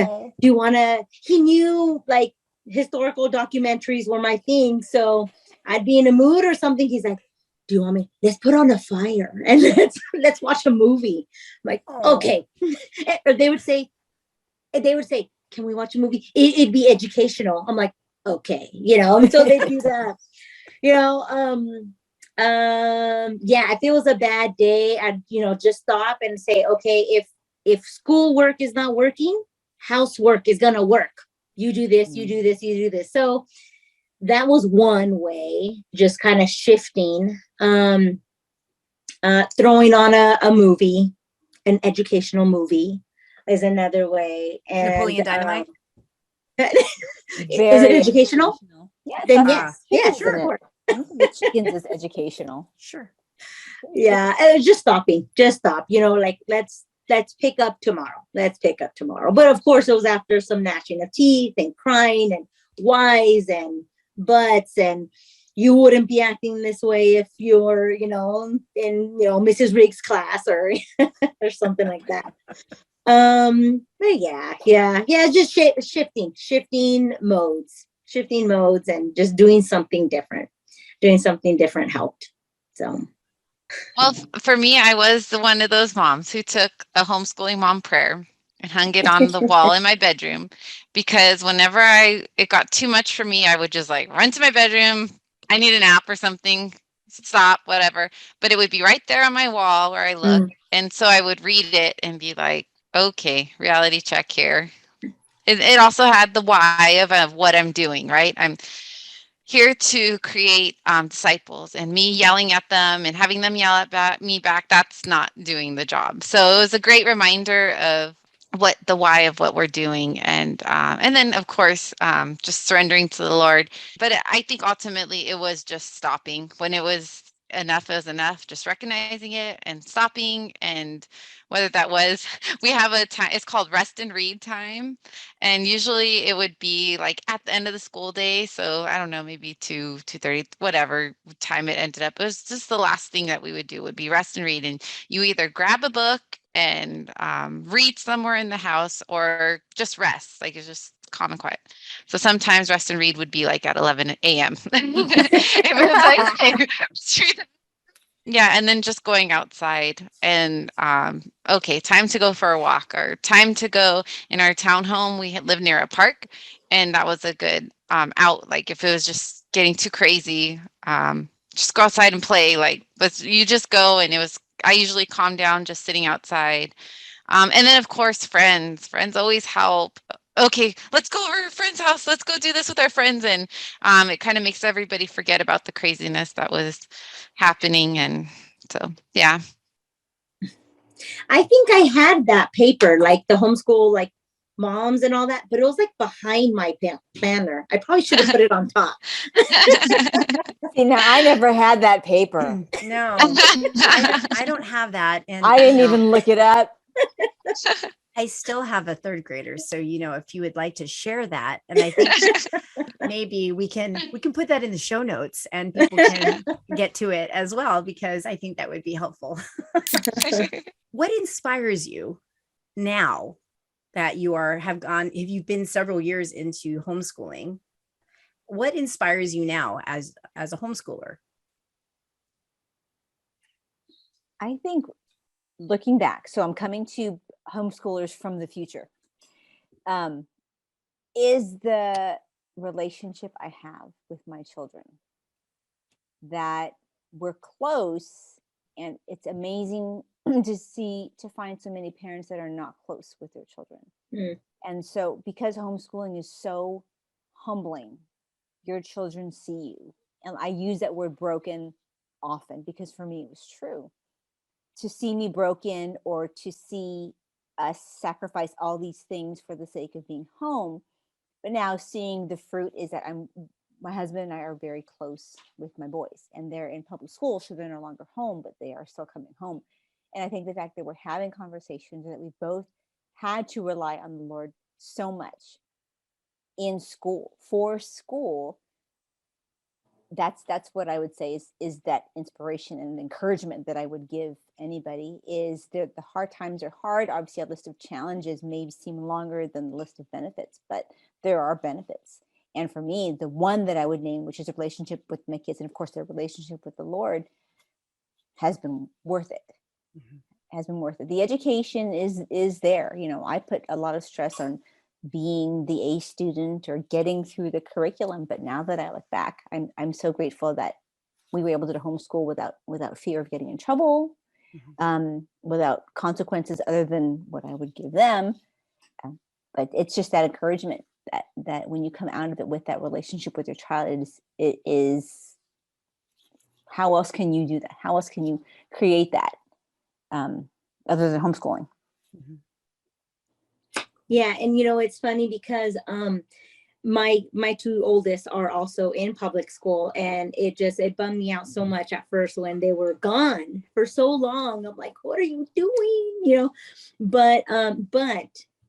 to? He knew like historical documentaries were my thing, so I'd be in a mood or something. He's like, do you want me? Let's put on a fire and let's watch a movie. I'm like, okay. Or they would say, can we watch a movie? It'd be educational. I'm like, okay, so they do that. If it was a bad day, I'd just stop and say, okay, if schoolwork is not working, housework is gonna work. You do this, you do this, you do this. So that was one way, just kind of shifting. Throwing on a movie, an educational movie is another way. And Napoleon Dynamite. Is it educational? Yeah, then yes, sure. The chickens is educational. Sure. Yeah, just stop. Like let's pick up tomorrow. But of course, it was after some gnashing of teeth and crying and whys and buts, and you wouldn't be acting this way if you're, in Mrs. Riggs' class or or something like that. But just shifting modes and just doing something different. Helped. So. Well, for me, I was one of those moms who took a homeschooling mom prayer and hung it on the wall in my bedroom, because whenever it got too much for me, I would just like run to my bedroom. I need a nap or something, stop, whatever. But it would be right there on my wall where I look. And so I would read it and be like, okay, reality check here. It also had the why of what I'm doing, right? I'm here to create disciples, and me yelling at them and having them yell at me back, that's not doing the job. So it was a great reminder of what the why of what we're doing, and then of course just surrendering to the Lord. But I think ultimately it was just stopping when it was enough is enough, just recognizing it and stopping. And whether that was, we have a time, it's called rest and read time, and usually it would be like at the end of the school day. So I don't know, maybe 2:30, whatever time it ended up. It was just the last thing that we would do would be rest and read, and you either grab a book and read somewhere in the house, or just rest, like it's just calm and quiet. So sometimes rest and read would be like at 11 a.m. It was like Yeah, and then just going outside and okay, time to go for a walk or time to go in our townhome. We live near a park, and that was a good out. Like if it was just getting too crazy, just go outside and play. Like, but you just go, and it was. I usually calm down just sitting outside. And then of course friends. Friends always help. Okay, let's go over to a friend's house. Let's go do this with our friends, and it kind of makes everybody forget about the craziness that was happening. And so, yeah. I think I had that paper, like the homeschool, like moms and all that, but it was like behind my planner. I probably should have put it on top. See, now I never had that paper. No, I don't have that. And I didn't even look it up. I still have a third grader. So, if you would like to share that, and I think maybe we can put that in the show notes and people can get to it as well, because I think that would be helpful. What inspires you now that if you've been several years into homeschooling, what inspires you now as a homeschooler? I think looking back, so I'm coming to homeschoolers from the future, is the relationship I have with my children, that we're close, and it's amazing to find so many parents that are not close with their children. And so because homeschooling is so humbling, your children see you, and I use that word broken often because for me it was true, to see me broken or to see us sacrifice all these things for the sake of being home. But now seeing the fruit is that my husband and I are very close with my boys, and they're in public school, so they're no longer home, but they are still coming home. And I think the fact that we're having conversations, that we both had to rely on the Lord so much in school, for school, that's what I would say is that inspiration and encouragement that I would give anybody, is that the hard times are hard. Obviously, a list of challenges may seem longer than the list of benefits, but there are benefits. And for me, the one that I would name, which is a relationship with my kids, and of course their relationship with the Lord, has been worth it. Has been worth it. The education is there. I put a lot of stress on being the A student or getting through the curriculum, but now that I look back, I'm so grateful that we were able to homeschool without fear of getting in trouble, without consequences other than what I would give them. But it's just that encouragement that when you come out of it with that relationship with your child, it is how else can you do that? How else can you create that other than homeschooling? Yeah, and it's funny because my two oldest are also in public school, and it bummed me out so much at first when they were gone for so long. I'm like, what are you doing? But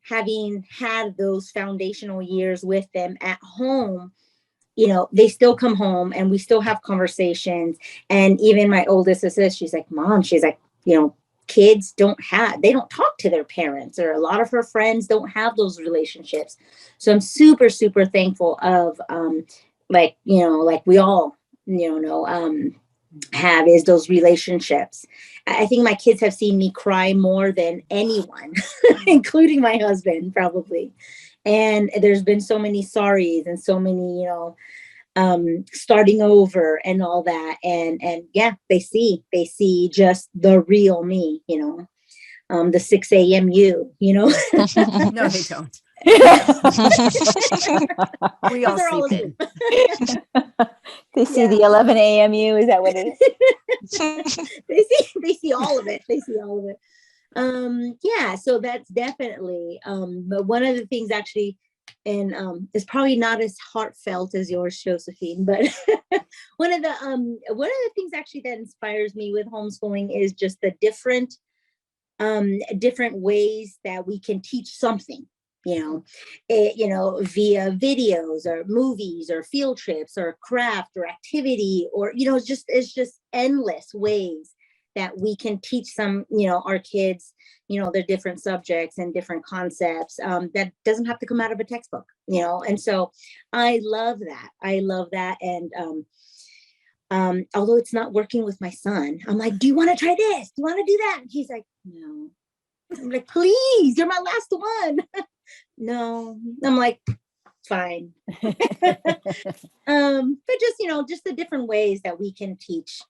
having had those foundational years with them at home, they still come home and we still have conversations. And even my oldest says, she's like, Mom, she's like, kids they don't talk to their parents, or a lot of her friends don't have those relationships. So I'm super, super thankful of, like we all, have is those relationships. I think my kids have seen me cry more than anyone, including my husband, probably. And there's been so many sorries and so many, starting over and all that. And yeah, they see just the real me, the 6 a.m. you. No, they don't. We all sleep in. They see the 11 a.m. you. Is that what it is? They see all of it. Yeah, so that's definitely but one of the things actually, and it's probably not as heartfelt as yours, Josephine, but one of the things actually that inspires me with homeschooling is just the different ways that we can teach something, via videos or movies or field trips or craft or activity, or it's just endless ways that we can teach our kids, their different subjects and different concepts, that doesn't have to come out of a textbook, and so I love that. And although it's not working with my son. I'm like, do you want to try this? Do you want to do that? And he's like, no. I'm like, please, you're my last one. No. I'm like, fine. But just, just the different ways that we can teach,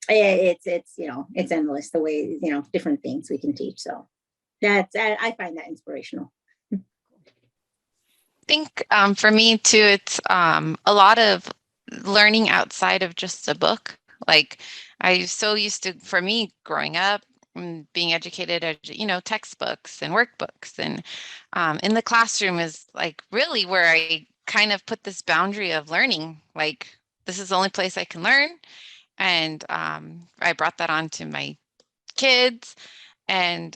it's endless the way, different things we can teach. So I find that inspirational. I think for me too, it's a lot of learning outside of just a book. Like I so used to, for me growing up, being educated at, textbooks and workbooks, and in the classroom is like really where I kind of put this boundary of learning. Like this is the only place I can learn. And I brought that on to my kids. And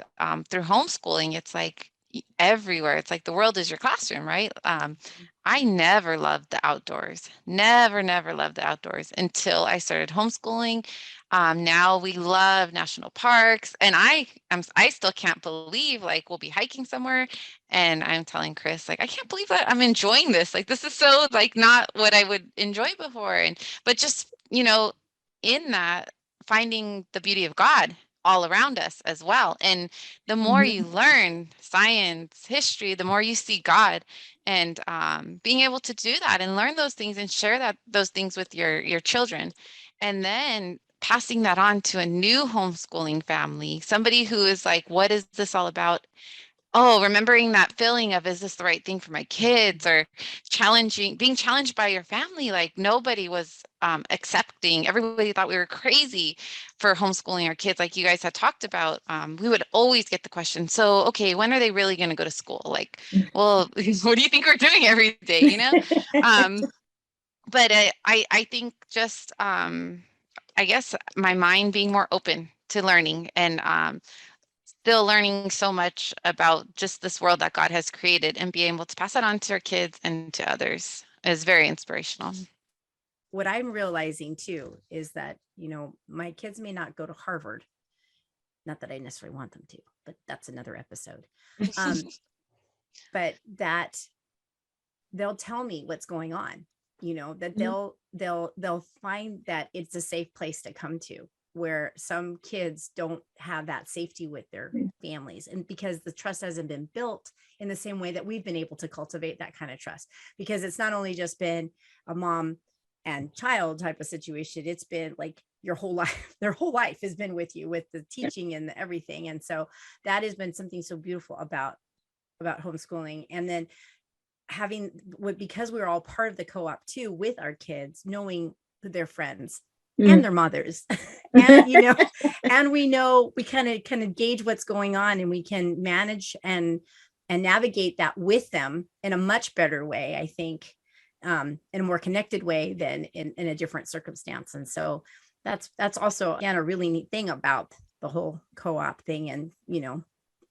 through homeschooling, it's like everywhere. It's like the world is your classroom, right? I never loved the outdoors. Never loved the outdoors until I started homeschooling. Now we love national parks, and I still can't believe, like, we'll be hiking somewhere, and I'm telling Chris, like, I can't believe that I'm enjoying this. Like, this is so like not what I would enjoy before, but just in that, finding the beauty of God all around us as well. And the more you learn science, history, the more you see God, and being able to do that and learn those things and share those things with your children, and then passing that on to a new homeschooling family, somebody who is like, what is this all about? Oh, remembering that feeling of, is this the right thing for my kids? Or being challenged by your family. Like nobody was accepting. Everybody thought we were crazy for homeschooling our kids. Like you guys had talked about, we would always get the question, so, okay, when are they really going to go to school? Like, well, what do you think we're doing every day? But I think just, I guess my mind being more open to learning, and still learning so much about just this world that God has created, and being able to pass that on to our kids and to others is very inspirational. What I'm realizing too is that, my kids may not go to Harvard. Not that I necessarily want them to, but that's another episode. But that they'll tell me what's going on, that they'll find that it's a safe place to come to, where some kids don't have that safety with their families, and because the trust hasn't been built in the same way that we've been able to cultivate that kind of trust, because it's not only just been a mom and child type of situation, it's been like your whole life. Their whole life has been with you, with the teaching and everything. And so that has been something so beautiful about homeschooling. And then because we were all part of the co-op too, with our kids, knowing their friends and their mothers, and and we kind of gauge what's going on, and we can manage and navigate that with them in a much better way, I think, in a more connected way than in a different circumstance. And so that's also, again, a really neat thing about the whole co-op thing. And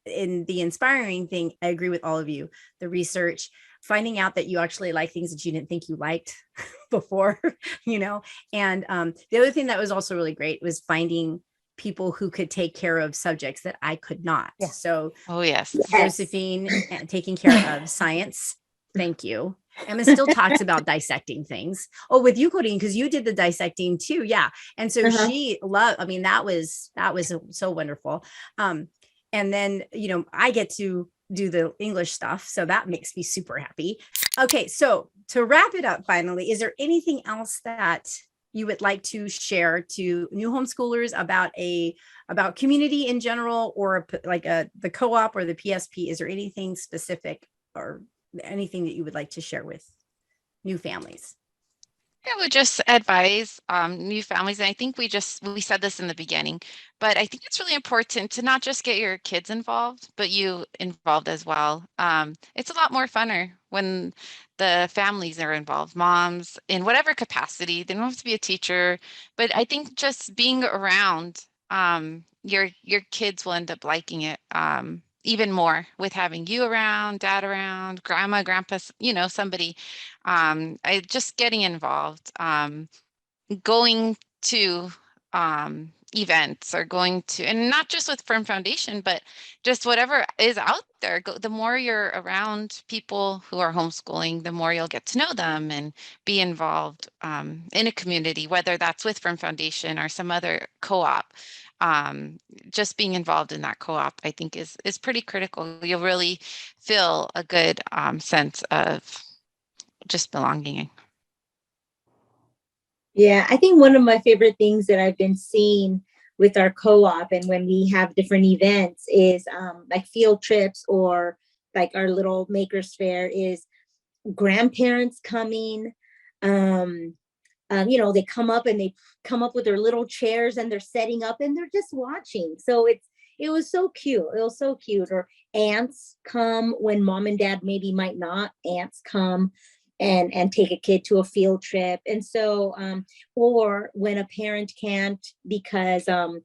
in the inspiring thing, I agree with all of you. The research, finding out that you actually like things that you didn't think you liked before, and the other thing that was also really great was finding people who could take care of subjects that I could not. Yeah. So, oh yes, Josephine taking care of science. Thank you. Emma still talks about dissecting things. Oh, with you, Corinne, because you did the dissecting too. Yeah. And so she loved, that was so wonderful. And then, I get to do the English stuff. So that makes me super happy. Okay. So to wrap it up, finally, is there anything else that you would like to share to new homeschoolers about community in general, or like the co-op or the PSP? Is there anything specific or anything that you would like to share with new families? I would just advise new families, and I think we said this in the beginning, but I think it's really important to not just get your kids involved, but you involved as well. It's a lot more funner when the families are involved, moms, in whatever capacity. They don't have to be a teacher, but I think just being around your kids will end up liking it even more, with having you around, dad around, grandma, grandpa, somebody. Just getting involved, going to events or going to, and not just with Firm Foundation, but just whatever is out there. The more you're around people who are homeschooling, the more you'll get to know them and be involved in a community, whether that's with Firm Foundation or some other co-op. Just being involved in that co-op, I think is pretty critical. You'll really feel a good sense of just belonging. Yeah, I think one of my favorite things that I've been seeing with our co-op and when we have different events is like field trips or like our little makers fair is grandparents coming. They come up and they come up with their little chairs and they're setting up and they're just watching. So it was so cute. It was so cute. Or aunts come when mom and dad maybe might not. Aunts come and take a kid to a field trip. And so, or when a parent can't because an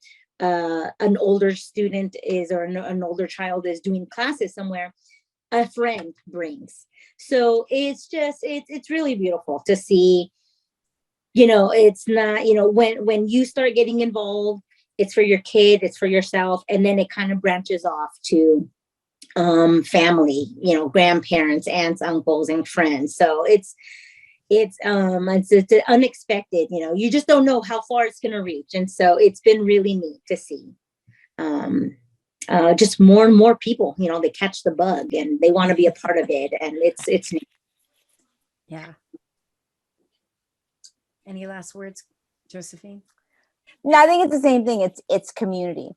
older student is or an older child is doing classes somewhere, a friend brings. So it's really beautiful to see. It's not, when you start getting involved, it's for your kid, it's for yourself, and then it kind of branches off to family, grandparents, aunts, uncles, and friends. So it's unexpected, you just don't know how far it's going to reach. And so it's been really neat to see just more and more people, they catch the bug and they want to be a part of it. And it's neat. Yeah. Any last words, Josephine? No, I think it's the same thing. It's community.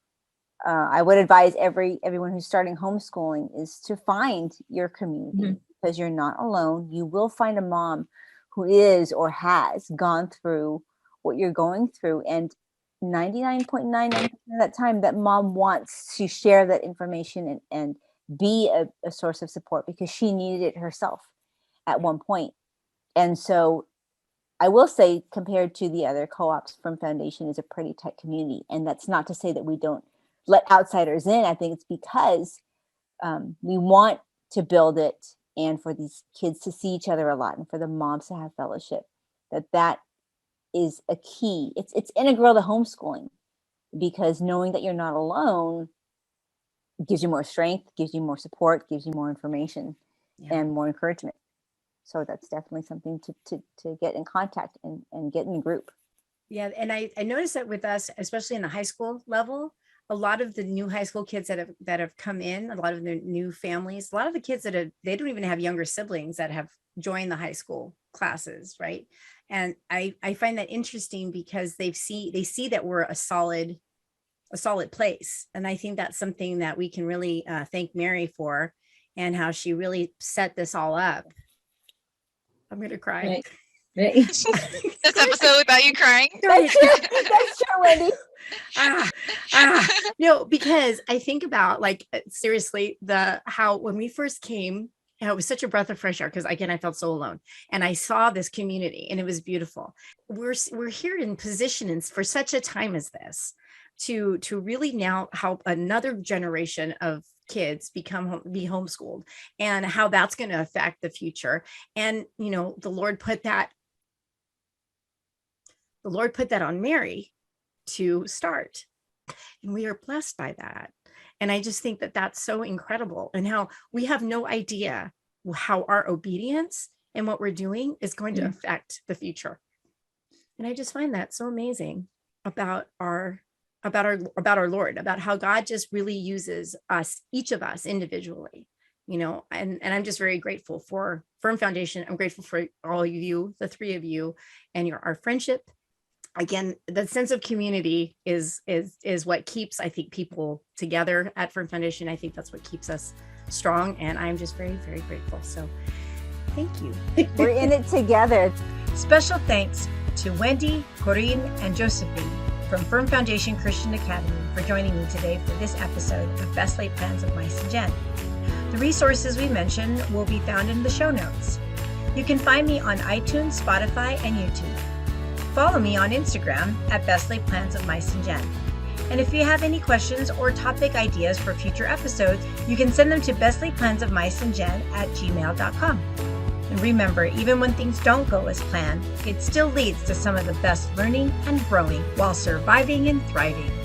I would advise everyone who's starting homeschooling is to find your community because you're not alone. You will find a mom who is or has gone through what you're going through. And 99.99% of that time, that mom wants to share that information and be a source of support because she needed it herself at one point. And so I will say, compared to the other co-ops, Firm Foundation is a pretty tight community. And that's not to say that we don't let outsiders in. I think it's because we want to build it and for these kids to see each other a lot and for the moms to have fellowship, that is a key. It's integral to homeschooling because knowing that you're not alone gives you more strength, gives you more support, gives you more information and more encouragement. So that's definitely something to get in contact and get in the group. Yeah. And I noticed that with us, especially in the high school level, a lot of the new high school kids that have come in, a lot of the new families, a lot of the kids they don't even have younger siblings that have joined the high school classes. Right. And I find that interesting because they see that we're a solid place. And I think that's something that we can really thank Mary for and how she really set this all up. I'm going to cry. Right. This episode without you crying. That's true, Wendy. No, because I think about seriously how when we first came, it was such a breath of fresh air because again I felt so alone and I saw this community and it was beautiful. We're here in positions for such a time as this to really now help another generation of kids be homeschooled and how that's going to affect the future. And the Lord put that on Mary to start, and we are blessed by that. And I just think that that's so incredible and how we have no idea how our obedience and what we're doing is going to affect the future. And I just find that so amazing about our Lord, about how God just really uses us, each of us individually, and I'm just very grateful for Firm Foundation. I'm grateful for all of you, the three of you, and our friendship. Again, the sense of community is what keeps, I think, people together at Firm Foundation. I think that's what keeps us strong. And I'm just very, very grateful. So thank you. We're in it together. Special thanks to Wendy, Corinne, and Josephine from Firm Foundation Christian Academy for joining me today for this episode of Best Laid Plans of Mice and Jen. The resources we mentioned will be found in the show notes. You can find me on iTunes, Spotify, and YouTube. Follow me on Instagram at Best Laid Plans of Mice and Jen. And if you have any questions or topic ideas for future episodes, you can send them to bestlaidplansofmiceandjen@gmail.com. And And remember, even when things don't go as planned, it still leads to some of the best learning and growing while surviving and thriving.